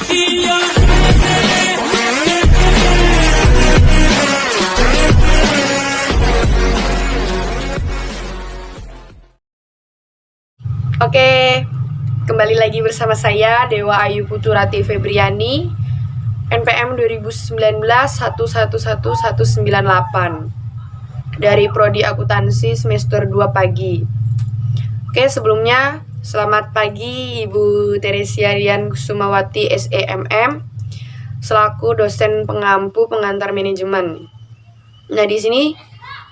Oke, kembali lagi bersama saya Dewa Ayu Puturati Febriani, NPM 2019 111198 dari Prodi Akuntansi semester 2 pagi. Oke, sebelumnya selamat pagi Ibu Teresia Rian Kusumawati SEMM selaku dosen pengampu pengantar manajemen. Nah, di sini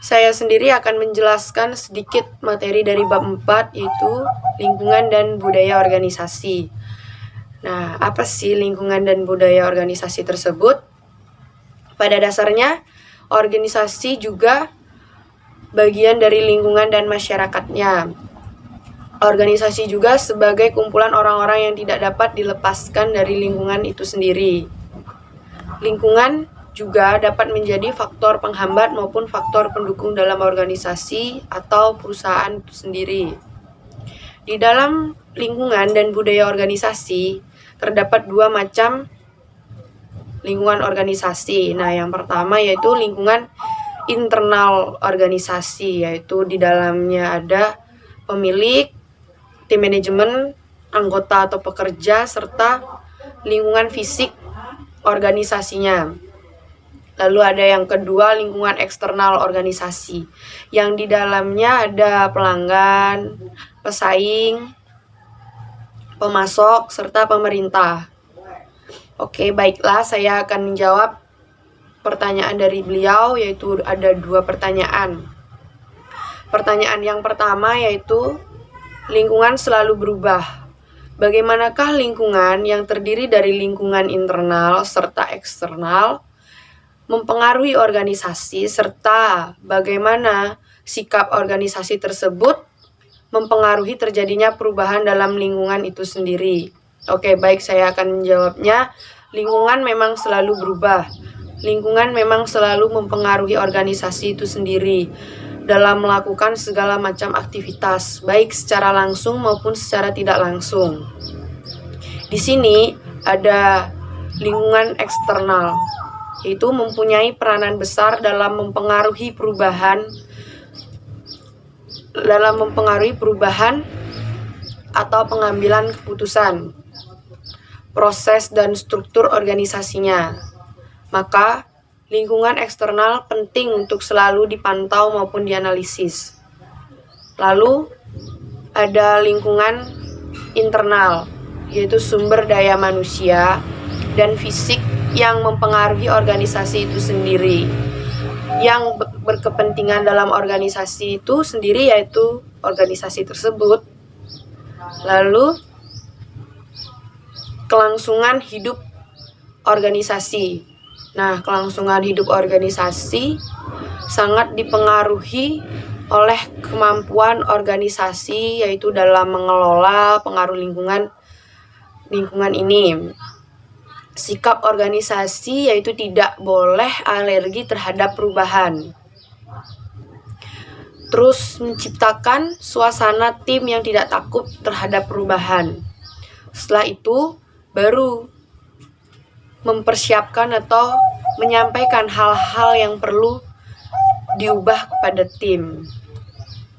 saya sendiri akan menjelaskan sedikit materi dari bab 4, yaitu lingkungan dan budaya organisasi. Nah, apa sih lingkungan dan budaya organisasi tersebut? Pada dasarnya, organisasi juga bagian dari lingkungan dan masyarakatnya. Organisasi juga sebagai kumpulan orang-orang yang tidak dapat dilepaskan dari lingkungan itu sendiri. Lingkungan juga dapat menjadi faktor penghambat maupun faktor pendukung dalam organisasi atau perusahaan itu sendiri. Di dalam lingkungan dan budaya organisasi, terdapat dua macam lingkungan organisasi. Nah, yang pertama yaitu lingkungan internal organisasi, yaitu di dalamnya ada pemilik, tim manajemen, anggota atau pekerja, serta lingkungan fisik organisasinya. Lalu ada yang kedua, lingkungan eksternal organisasi, yang di dalamnya ada pelanggan, pesaing, pemasok, serta pemerintah. Oke, baiklah, saya akan menjawab pertanyaan dari beliau, yaitu ada dua pertanyaan. Pertanyaan yang pertama yaitu, lingkungan selalu berubah. Bagaimanakah lingkungan yang terdiri dari lingkungan internal serta eksternal mempengaruhi organisasi, serta bagaimana sikap organisasi tersebut mempengaruhi terjadinya perubahan dalam lingkungan itu sendiri. Oke, baik, saya akan menjawabnya. Lingkungan memang selalu berubah. Lingkungan memang selalu mempengaruhi organisasi itu sendiri dalam melakukan segala macam aktivitas, baik secara langsung maupun secara tidak langsung. Di sini ada lingkungan eksternal, yaitu mempunyai peranan besar dalam mempengaruhi perubahan atau pengambilan keputusan, proses dan struktur organisasinya. Maka lingkungan eksternal penting untuk selalu dipantau maupun dianalisis. Lalu ada lingkungan internal, yaitu sumber daya manusia dan fisik yang mempengaruhi organisasi itu sendiri. Yang berkepentingan dalam organisasi itu sendiri yaitu organisasi tersebut. Lalu kelangsungan hidup organisasi. Nah, kelangsungan hidup organisasi sangat dipengaruhi oleh kemampuan organisasi, yaitu dalam mengelola pengaruh lingkungan ini. Sikap organisasi yaitu tidak boleh alergi terhadap perubahan. Terus menciptakan suasana tim yang tidak takut terhadap perubahan. Setelah itu baru mempersiapkan atau menyampaikan hal-hal yang perlu diubah kepada tim.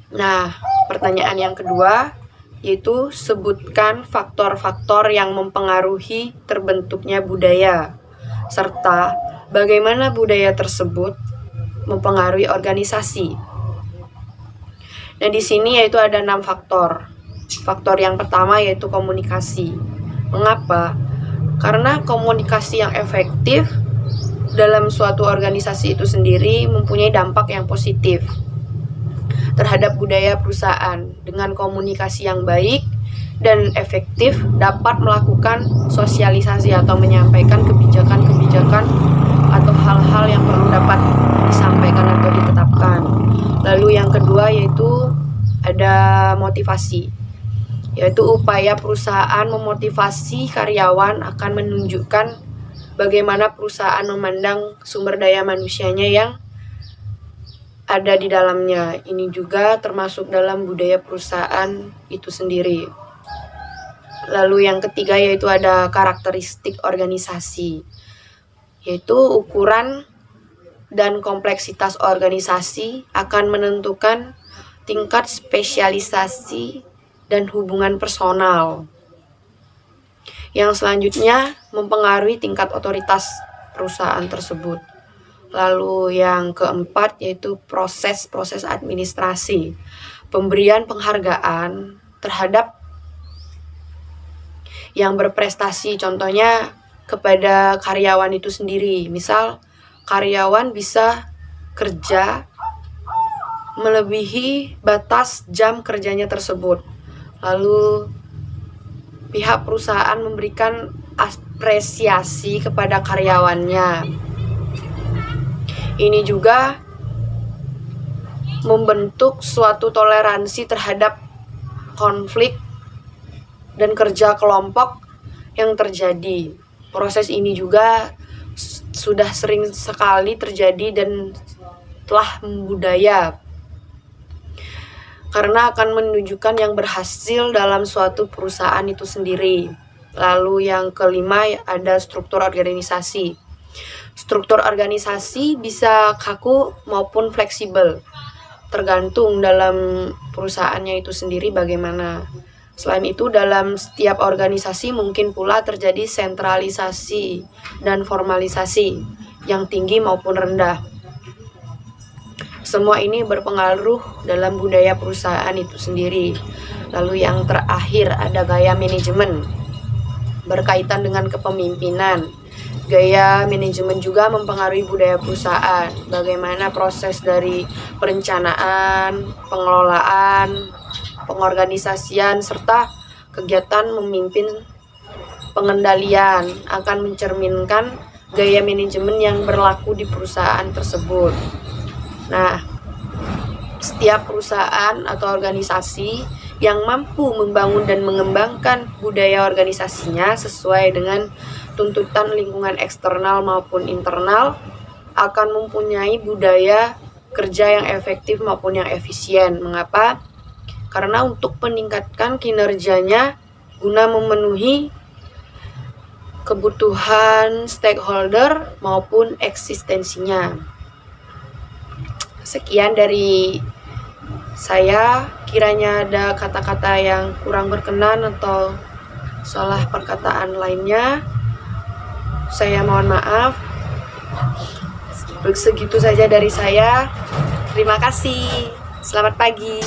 Nah, pertanyaan yang kedua yaitu sebutkan faktor-faktor yang mempengaruhi terbentuknya budaya, serta bagaimana budaya tersebut mempengaruhi organisasi. Nah, di sini yaitu ada 6 faktor. Faktor yang pertama yaitu komunikasi. Mengapa? Karena komunikasi yang efektif dalam suatu organisasi itu sendiri mempunyai dampak yang positif terhadap budaya perusahaan. Dengan komunikasi yang baik dan efektif dapat melakukan sosialisasi atau menyampaikan kebijakan-kebijakan atau hal-hal yang perlu dapat disampaikan atau ditetapkan. Lalu yang kedua yaitu ada motivasi, yaitu upaya perusahaan memotivasi karyawan akan menunjukkan bagaimana perusahaan memandang sumber daya manusianya yang ada di dalamnya. Ini juga termasuk dalam budaya perusahaan itu sendiri. Lalu yang ketiga yaitu ada karakteristik organisasi, yaitu ukuran dan kompleksitas organisasi akan menentukan tingkat spesialisasi dan hubungan personal. Yang selanjutnya mempengaruhi tingkat otoritas perusahaan tersebut. Lalu yang keempat yaitu proses administrasi. Pemberian penghargaan terhadap yang berprestasi, contohnya kepada karyawan itu sendiri. Misal karyawan bisa kerja melebihi batas jam kerjanya tersebut. Lalu pihak perusahaan memberikan apresiasi kepada karyawannya. Ini juga membentuk suatu toleransi terhadap konflik dan kerja kelompok yang terjadi. Proses ini juga sudah sering sekali terjadi dan telah membudaya, karena akan menunjukkan yang berhasil dalam suatu perusahaan itu sendiri. Lalu yang kelima ada struktur organisasi. Struktur organisasi bisa kaku maupun fleksibel, tergantung dalam perusahaannya itu sendiri bagaimana. Selain itu, dalam setiap organisasi mungkin pula terjadi sentralisasi dan formalisasi yang tinggi maupun rendah. Semua ini berpengaruh dalam budaya perusahaan itu sendiri. Lalu yang terakhir ada gaya manajemen, berkaitan dengan kepemimpinan. Gaya manajemen juga mempengaruhi budaya perusahaan. Bagaimana proses dari perencanaan, pengelolaan, pengorganisasian, serta kegiatan memimpin pengendalian akan mencerminkan gaya manajemen yang berlaku di perusahaan tersebut. Nah, setiap perusahaan atau organisasi yang mampu membangun dan mengembangkan budaya organisasinya sesuai dengan tuntutan lingkungan eksternal maupun internal akan mempunyai budaya kerja yang efektif maupun yang efisien. Mengapa? Karena untuk meningkatkan kinerjanya guna memenuhi kebutuhan stakeholder maupun eksistensinya. Sekian dari saya. Kiranya ada kata-kata yang kurang berkenan atau salah perkataan lainnya, saya mohon maaf. Segitu saja dari saya. Terima kasih. Selamat pagi.